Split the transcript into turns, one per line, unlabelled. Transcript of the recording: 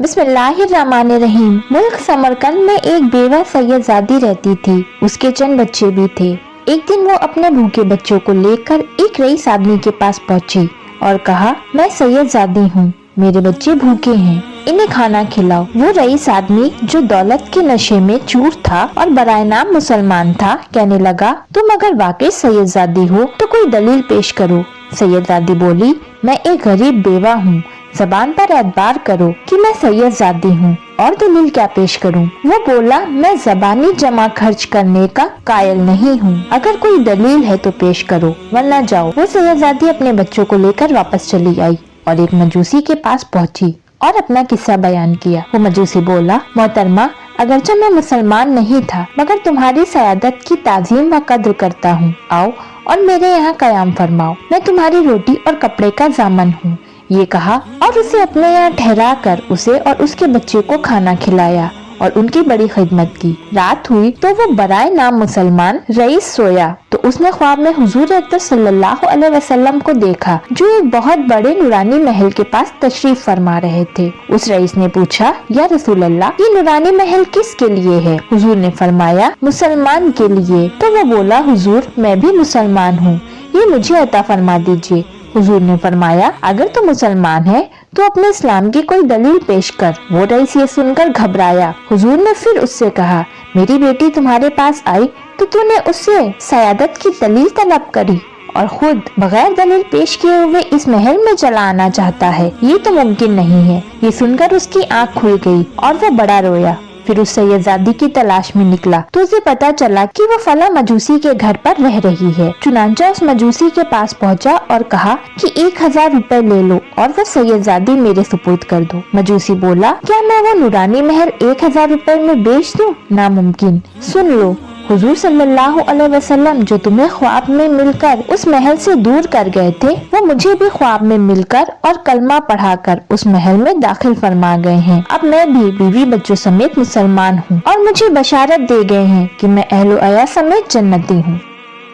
बिस्मिल्लाहिर्रहमानिर्रहीम। मुल्क समरकंद में एक बेवा सैयदजादी रहती थी। उसके चंद बच्चे भी थे। एक दिन वो अपने भूखे बच्चों को लेकर एक रईस आदमी के पास पहुंची और कहा, मैं सैयदजादी हूँ, मेरे बच्चे भूखे हैं, इन्हें खाना खिलाओ। वो रईस आदमी जो दौलत के नशे में चूर था और बराए नाम मुसलमान था, कहने लगा, तुम अगर वाकई सैयदजादी हो तो कोई दलील पेश करो। सैयदजादी बोली, मैं एक गरीब बेवा हूँ, ज़बान पर एतबार करो कि मैं सैयदजादी हूँ, और दलील क्या पेश करूँ? वो बोला, मैं ज़बानी जमा खर्च करने का कायल नहीं हूँ, अगर कोई दलील है तो पेश करो, वरना जाओ। वो सैयदजादी अपने बच्चों को लेकर वापस चली आई और एक मजूसी के पास पहुँची और अपना किस्सा बयान किया। वो मजूसी बोला, मोहतरमा, अगरचे मैं मुसलमान नहीं था, मगर तुम्हारी सयादत की ताज़ीम व कद्र करता हूँ। आओ और मेरे यहाँ कयाम फरमाओ, मैं तुम्हारी रोटी और कपड़े का जामन हूँ। ये कहा और उसे अपने यहाँ ठहरा कर उसे और उसके बच्चे को खाना खिलाया और उनकी बड़ी खिदमत की। रात हुई तो वो बराए नाम मुसलमान रईस सोया तो उसने ख्वाब में हुजूर अकबर सल्लल्लाहु अलैहि वसल्लम को देखा, जो एक बहुत बड़े नूरानी महल के पास तशरीफ फरमा रहे थे। उस रईस ने पूछा, या रसूल अल्लाह, ये नूरानी महल किसके लिए है? हुजूर ने फरमाया, मुसलमान के लिए। तो वो बोला, हुजूर, मैं भी मुसलमान हूँ, ये मुझे अता फरमा दीजिए। हुजूर ने फरमाया, अगर तो मुसलमान है तो अपने इस्लाम की कोई दलील पेश कर। वो रईस ये सुनकर घबराया। हुजूर ने फिर उससे कहा, मेरी बेटी तुम्हारे पास आई तो तूने उससे सयादत की दलील तलब करी और खुद बगैर दलील पेश किए हुए इस महल में चला आना चाहता है, ये तो मुमकिन नहीं है। ये सुनकर उसकी आँख खुल गई और वो बड़ा रोया। फिर उस सैयदजादी की तलाश में निकला तो उसे पता चला कि वो फला मजूसी के घर पर रह रही है। चुनांचा उस मजूसी के पास पहुंचा और कहा कि 1000 रुपए ले लो और वो सैयदजादी मेरे सुपुर्द कर दो। मजूसी बोला, क्या मैं वो नूरानी महल 1000 रुपए में बेच दूं? नामुमकिन। सुन लो, हुजूर सल्लल्लाहु अलैहि वसल्लम जो तुम्हें ख्वाब में मिलकर उस महल से दूर कर गए थे, वो मुझे भी ख्वाब में मिलकर और कलमा पढ़ाकर उस महल में दाखिल फरमा गए हैं। अब मैं भी बीवी बच्चों समेत मुसलमान हूँ और मुझे बशारत दे गए हैं कि मैं अहलो अया समेत जन्नती हूँ।